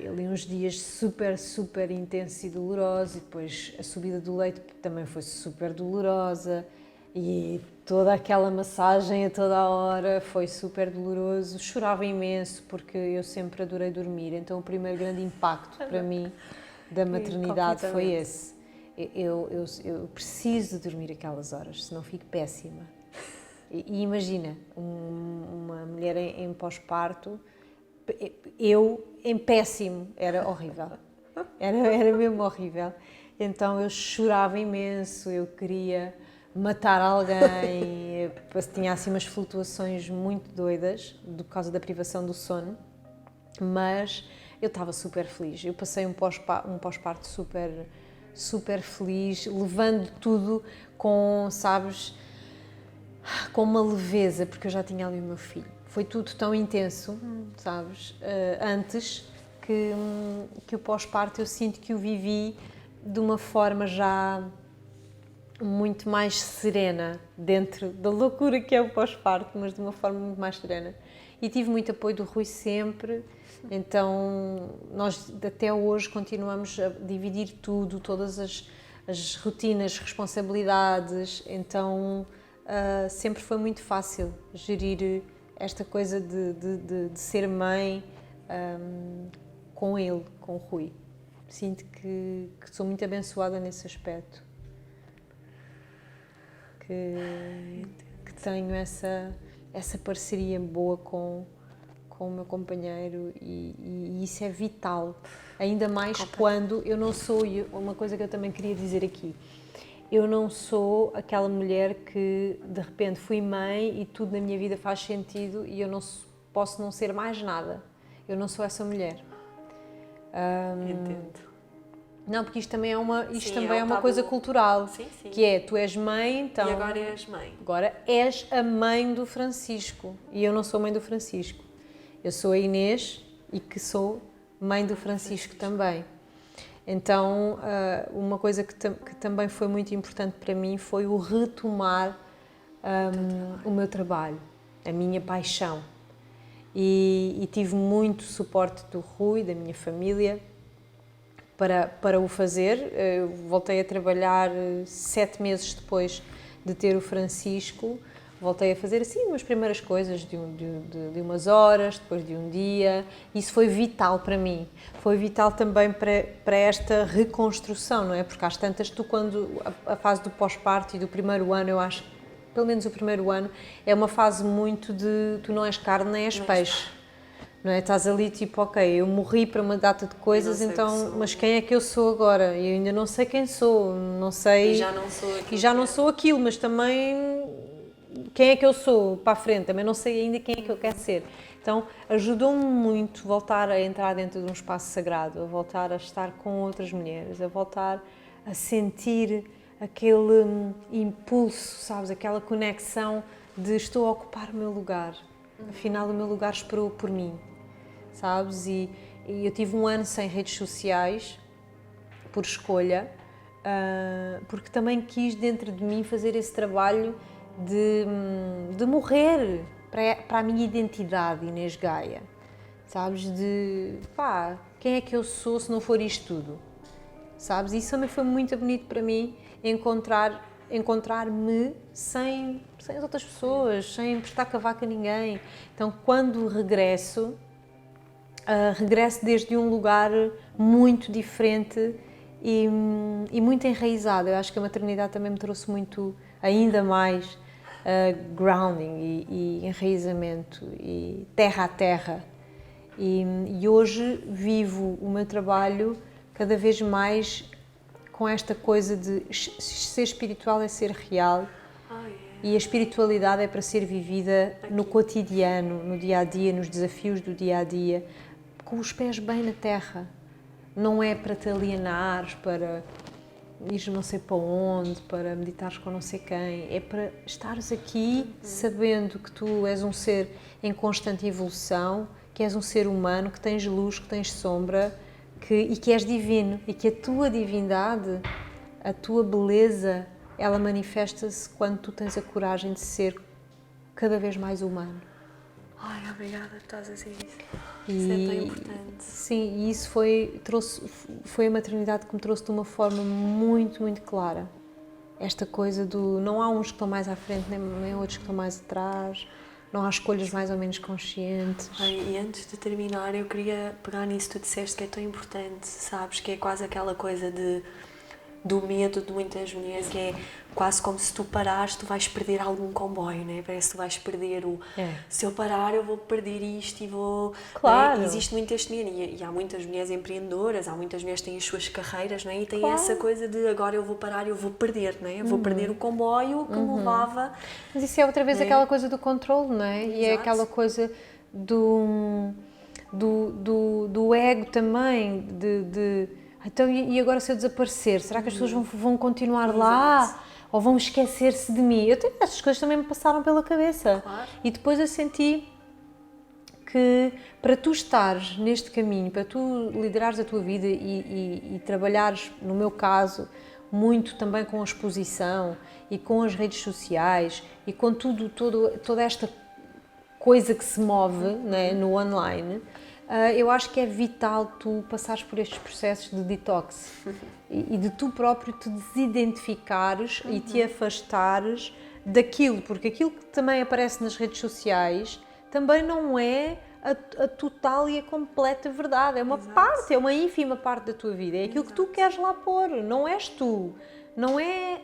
Ali uns dias super intensos e dolorosos, e depois a subida do leite também foi super dolorosa, e toda aquela massagem a toda a hora foi super doloroso. Chorava imenso porque eu sempre adorei dormir, então o primeiro grande impacto para mim da maternidade foi esse. Eu preciso de dormir aquelas horas, senão fico péssima. E imagina, uma mulher em pós-parto, eu em péssimo, era horrível, era mesmo horrível. Então eu chorava imenso, eu queria matar alguém, tinha assim umas flutuações muito doidas por causa da privação do sono, mas eu estava super feliz. Eu passei um pós-parto super feliz, levando tudo com, sabes, com uma leveza, porque eu já tinha ali o meu filho. Foi tudo tão intenso, sabes, antes, que o pós-parto eu sinto que o vivi de uma forma já muito mais serena, dentro da loucura que é o pós-parto, mas de uma forma muito mais serena. E tive muito apoio do Rui sempre, então nós até hoje continuamos a dividir tudo, todas as rotinas, responsabilidades, então sempre foi muito fácil gerir esta coisa de ser mãe com ele, com o Rui. Sinto que sou muito abençoada nesse aspecto. Que tenho essa parceria boa com o meu companheiro e isso é vital. Ainda mais quando eu não sou... Uma coisa que eu também queria dizer aqui. Eu não sou aquela mulher que de repente fui mãe e tudo na minha vida faz sentido e eu não posso não ser mais nada. Eu não sou essa mulher. Entendo. Não, porque isto também é uma coisa cultural, sim. Que é, tu és mãe, então... E agora és mãe. Agora és a mãe do Francisco, e eu não sou mãe do Francisco. Eu sou a Inês e que sou mãe do Francisco também. Então, uma coisa que também foi muito importante para mim foi o retomar o meu trabalho, a minha paixão. E tive muito suporte do Rui, da minha família, para o fazer. Eu voltei a trabalhar 7 meses depois de ter o Francisco. Voltei a fazer assim umas primeiras coisas de umas horas, depois de um dia. Isso foi vital para mim. Foi vital também para esta reconstrução, não é? Porque às tantas, tu quando a fase do pós-parto e do primeiro ano, eu acho, pelo menos o primeiro ano, é uma fase muito de tu não és carne nem és peixe. Não é? Estás ali tipo, ok, eu morri para uma data de coisas, então, mas quem é que eu sou agora? Eu ainda não sei quem sou, não sei... E já não sou aquilo, mas também quem é que eu sou para a frente, também não sei ainda quem é que eu quero ser. Então, ajudou-me muito voltar a entrar dentro de um espaço sagrado, a voltar a estar com outras mulheres, a voltar a sentir aquele impulso, sabes, aquela conexão de estou a ocupar o meu lugar, afinal o meu lugar esperou por mim, sabes, e eu tive um ano sem redes sociais, por escolha, porque também quis dentro de mim fazer esse trabalho de morrer para a minha identidade, Inês Gaia, sabes, de pá, quem é que eu sou se não for isto tudo, sabes, isso também foi muito bonito para mim, encontrar-me sem as outras pessoas, sem prestar cavaco a ninguém. Então quando regresso desde um lugar muito diferente e muito enraizado. Eu acho que a maternidade também me trouxe muito, ainda mais, grounding e enraizamento e terra a terra. E hoje vivo o meu trabalho cada vez mais com esta coisa de ser espiritual é ser real. E a espiritualidade é para ser vivida no cotidiano, no dia-a-dia, nos desafios do dia-a-dia, com os pés bem na terra. Não é para te alienares, para ires não sei para onde, para meditares com não sei quem. É para estares aqui sabendo que tu és um ser em constante evolução, que és um ser humano, que tens luz, que tens sombra e que és divino. E que a tua divindade, a tua beleza, ela manifesta-se quando tu tens a coragem de ser cada vez mais humano. Ai, obrigada por estás a dizer isso. E, isso é tão importante. Sim, e isso foi a maternidade que me trouxe de uma forma muito, muito clara. Esta coisa do não há uns que estão mais à frente, nem outros que estão mais atrás, não há escolhas mais ou menos conscientes. Ai, e antes de terminar, eu queria pegar nisso que tu disseste que é tão importante, sabes? Que é quase aquela coisa do medo de muitas mulheres, que é quase como se tu parares, tu vais perder algum comboio, né? Parece que tu vais perder se eu parar eu vou perder isto e vou... Claro. Né? Existe muito este medo e há muitas mulheres empreendedoras, há muitas mulheres que têm as suas carreiras, né? E têm essa coisa de agora eu vou parar, eu vou perder, né? Eu vou perder o comboio que me levava... Mas isso é outra vez aquela coisa do controle, não é? Exato. E é aquela coisa do ego também, então, e agora se eu desaparecer, será que as pessoas vão continuar lá? Ou vão esquecer-se de mim? Essas coisas também me passaram pela cabeça. Claro. E depois eu senti que para tu estares neste caminho, para tu liderares a tua vida e trabalhares, no meu caso, muito também com a exposição e com as redes sociais e com toda esta coisa que se move, né, no online, eu acho que é vital tu passares por estes processos de detox e de tu próprio te desidentificares e te afastares daquilo, porque aquilo que também aparece nas redes sociais também não é a total e a completa verdade, é uma parte, é uma ínfima parte da tua vida, é aquilo que tu queres lá pôr, não és tu, não é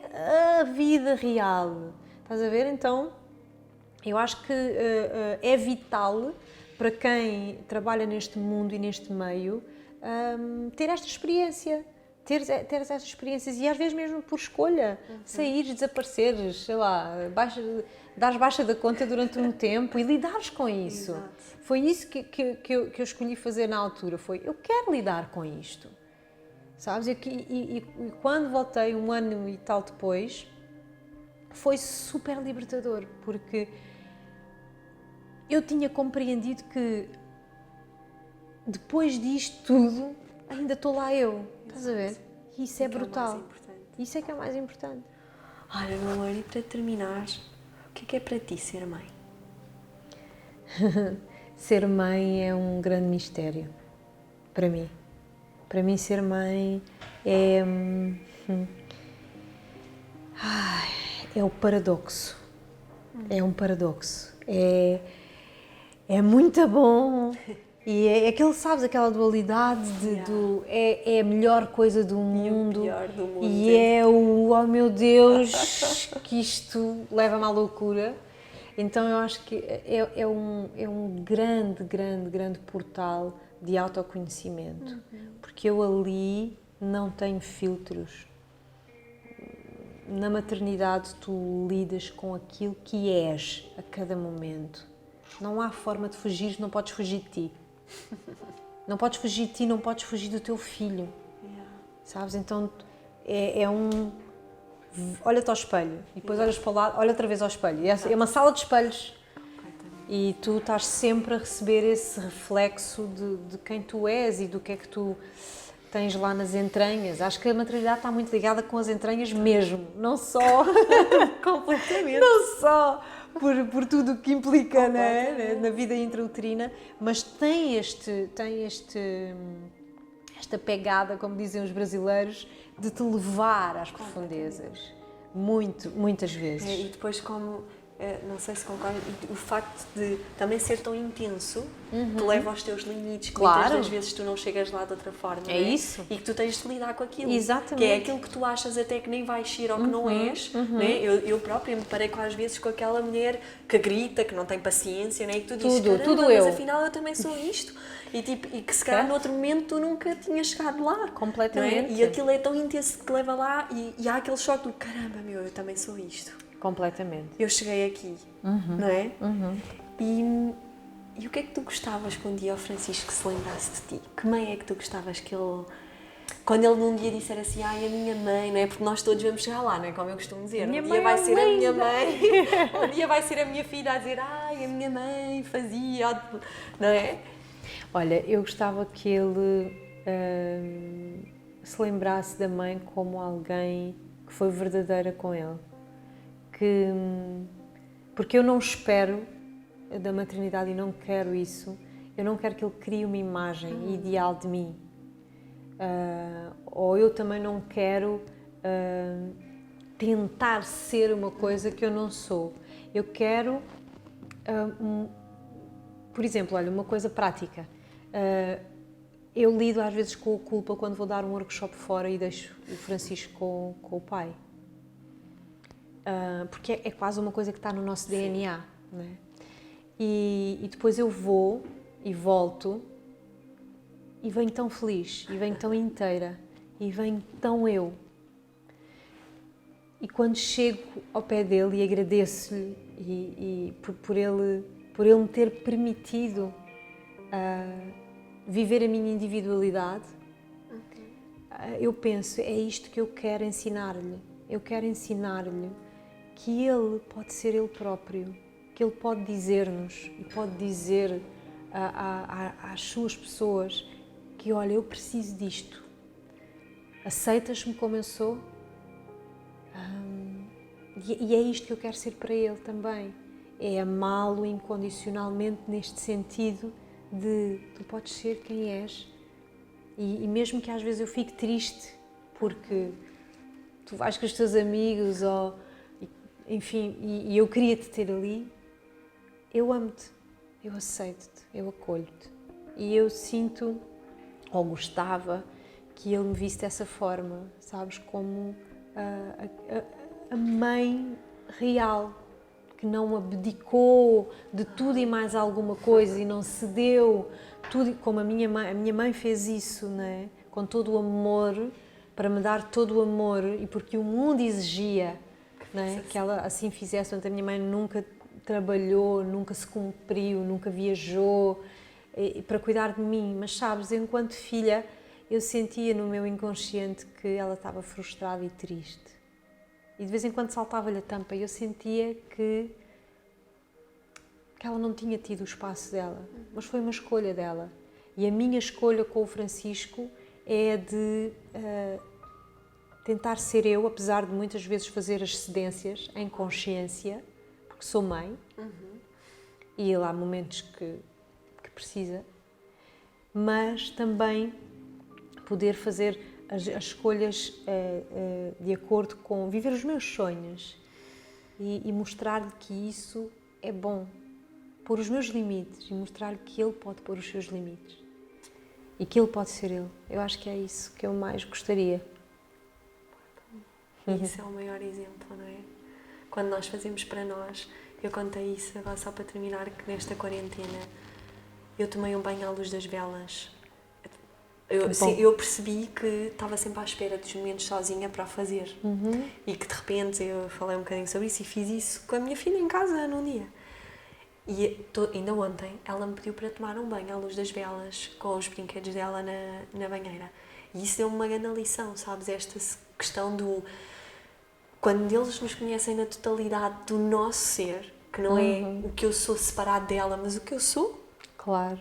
a vida real, estás a ver? Então, eu acho que é vital para quem trabalha neste mundo e neste meio ter esta experiência, teres estas experiências e às vezes mesmo por escolha, saíres, desapareceres, sei lá, dares baixa da conta durante um tempo e lidares com isso. Exato. Foi isso que eu escolhi fazer na altura, eu quero lidar com isto, sabes? E quando voltei um ano e tal depois, foi super libertador, porque eu tinha compreendido que depois disto tudo, ainda estou lá eu, estás a ver? E isso é brutal. Isso é que é o mais importante. Olha, meu amor, e para terminar, o que é para ti ser mãe? Ser mãe é um grande mistério, para mim. Para mim ser mãe é o paradoxo. É um paradoxo. É muito bom e é aquele, sabes, aquela dualidade é a melhor coisa do mundo o pior do mundo. e é oh meu Deus, que isto leva-me à loucura. Então eu acho que é um grande, grande, grande portal de autoconhecimento, porque eu ali não tenho filtros. na maternidade tu lidas com aquilo que és a cada momento. Não há forma de fugir, não podes fugir de ti. Não podes fugir de ti, não podes fugir do teu filho. Sabes? Então olha-te ao espelho e depois olhas para o lado, olha outra vez ao espelho. É uma sala de espelhos. E tu estás sempre a receber esse reflexo de quem tu és e do que é que tu tens lá nas entranhas. Acho que a maternidade está muito ligada com as entranhas mesmo, não só Completamente. não só por tudo o que implica, né, na vida intrauterina, mas tem esta pegada, como dizem os brasileiros, de te levar às profundezas. Muitas vezes. E depois não sei se concordo, o facto de também ser tão intenso te leva aos teus limites, que muitas das vezes tu não chegas lá de outra forma. É isso. E que tu tens de lidar com aquilo. Exatamente. Que é aquilo que tu achas até que nem vais ser ou que não és. Né? Eu própria me parei às vezes com aquela mulher que grita, que não tem paciência, né? E que tu dizes, tudo mas eu. afinal eu também sou isto. E que se calhar no outro momento tu nunca tinhas chegado lá. Completamente. Não é? E aquilo é tão intenso que te leva lá e há aquele choque do caramba, eu também sou isto. Completamente. Eu cheguei aqui, não é? E o que é que tu gostavas que um dia o Francisco se lembrasse de ti? Que mãe é que tu gostavas que ele... Quando ele num dia disser assim, ai, a minha mãe, não é? Porque nós todos vamos chegar lá, não é? Como eu costumo dizer. Um dia vai ser a minha mãe, um dia vai ser a minha filha a dizer, ai, a minha mãe fazia, não é? Olha, eu gostava que ele se lembrasse da mãe como alguém que foi verdadeira com ele. Porque eu não espero da maternidade e não quero isso, eu não quero que ele crie uma imagem ideal de mim. Ou eu também não quero tentar ser uma coisa que eu não sou. Eu quero, por exemplo, olha, uma coisa prática. Eu lido às vezes com a culpa quando vou dar um workshop fora e deixo o Francisco com o pai. Porque é quase uma coisa que está no nosso DNA, não é? E depois eu vou e volto e venho tão feliz, e venho tão inteira, e venho tão eu. E quando chego ao pé dele e agradeço-lhe por ele me ter permitido viver a minha individualidade, eu penso, é isto que eu quero ensinar-lhe. Eu quero ensinar-lhe que ele pode ser ele próprio, que ele pode dizer-nos e pode dizer às suas pessoas que, olha, eu preciso disto. Aceitas-me como eu sou? E é isto que eu quero ser para ele também. É amá-lo incondicionalmente neste sentido de tu podes ser quem és. E mesmo que às vezes eu fique triste porque tu vais com os teus amigos ou... Enfim, e eu queria-te ter ali, eu amo-te, eu aceito-te, eu acolho-te. E eu sinto, ou gostava, que ele me visse dessa forma, sabes, como a mãe real, que não abdicou de tudo e mais alguma coisa e não cedeu, tudo, como a minha mãe fez isso, não é? Com todo o amor, para me dar todo o amor e porque o mundo exigia, não é? Que ela assim fizesse. Portanto, a minha mãe nunca trabalhou, nunca se cumpriu, nunca viajou para cuidar de mim, mas sabes, enquanto filha eu sentia no meu inconsciente que ela estava frustrada e triste e de vez em quando saltava-lhe a tampa e eu sentia que ela não tinha tido o espaço dela, mas foi uma escolha dela. E a minha escolha com o Francisco é de tentar ser eu, apesar de muitas vezes fazer as cedências em consciência, porque sou mãe, e lá há momentos que precisa, mas também poder fazer as escolhas de acordo com viver os meus sonhos e mostrar-lhe que isso é bom, pôr os meus limites e mostrar-lhe que ele pode pôr os seus limites e que ele pode ser ele. Eu acho que é isso que eu mais gostaria. E isso é o maior exemplo, não é? Quando nós fazemos para nós, eu contei isso agora só para terminar, que nesta quarentena eu tomei um banho à luz das velas Eu percebi que estava sempre à espera dos momentos sozinha para o fazer. E que de repente eu falei um bocadinho sobre isso e fiz isso com a minha filha em casa num dia. E ainda ontem ela me pediu para tomar um banho à luz das velas com os brinquedos dela na banheira. E isso deu-me uma grande lição, sabes? Esta questão do... Quando eles nos conhecem na totalidade do nosso ser, que não é o que eu sou separado dela, mas o que eu sou. Claro.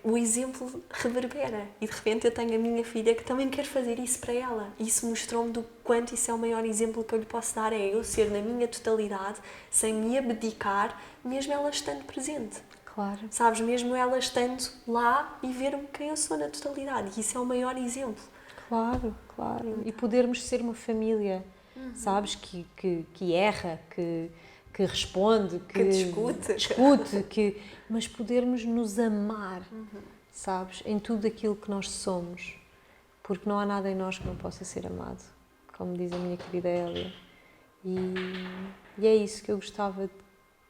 O exemplo reverbera e de repente eu tenho a minha filha que também quer fazer isso para ela. Isso mostrou-me do quanto isso é o maior exemplo que eu lhe posso dar, é eu ser na minha totalidade, sem me abdicar, mesmo ela estando presente. Claro. Sabes, mesmo ela estando lá e ver-me quem eu sou na totalidade. E isso é o maior exemplo. Claro, claro. E podermos ser uma família, sabes, que erra, que responde, Que discute, mas podermos nos amar, sabes, em tudo aquilo que nós somos, porque não há nada em nós que não possa ser amado, como diz a minha querida Hélia. E é isso que eu gostava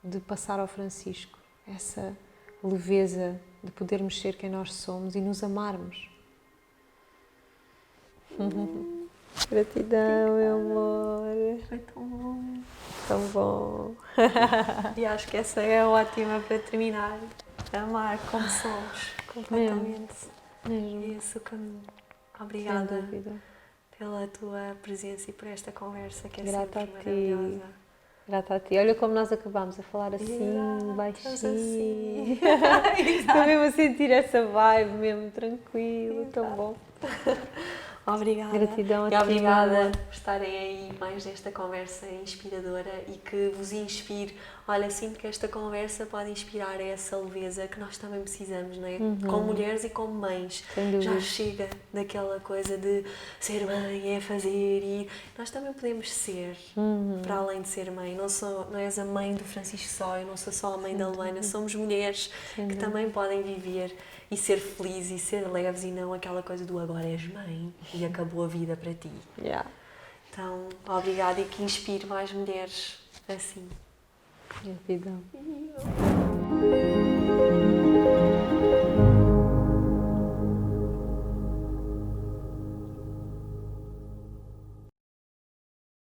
de passar ao Francisco, essa leveza de podermos ser quem nós somos e nos amarmos. Gratidão, meu amor. Foi tão bom. Tão bom. E acho que essa é ótima para terminar. Amar como somos, completamente. Mesmo. Isso, obrigada Sem dúvida. pela tua presença e por esta conversa que é Grata sempre a ti. maravilhosa. Grata a ti. Olha como nós acabámos a falar assim, Exato, baixinho. assim. Estou mesmo a sentir essa vibe, mesmo tranquilo, tão bom. Obrigada. Gratidão a ti, E obrigada meu amor. por estarem aí mais nesta conversa inspiradora e que vos inspire. Olha, sinto que esta conversa pode inspirar essa leveza que nós também precisamos, não é? Como mulheres e como mães. Sem dúvida. Já chega daquela coisa de ser mãe é fazer e nós também podemos ser, para além de ser mãe. Não és a mãe do Francisco só, eu não sou só a mãe da Luana, somos mulheres que também podem viver e ser felizes e ser leves e não aquela coisa do agora és mãe e acabou a vida para ti. Yeah. Então, obrigada e que inspire mais mulheres assim. Gratidão.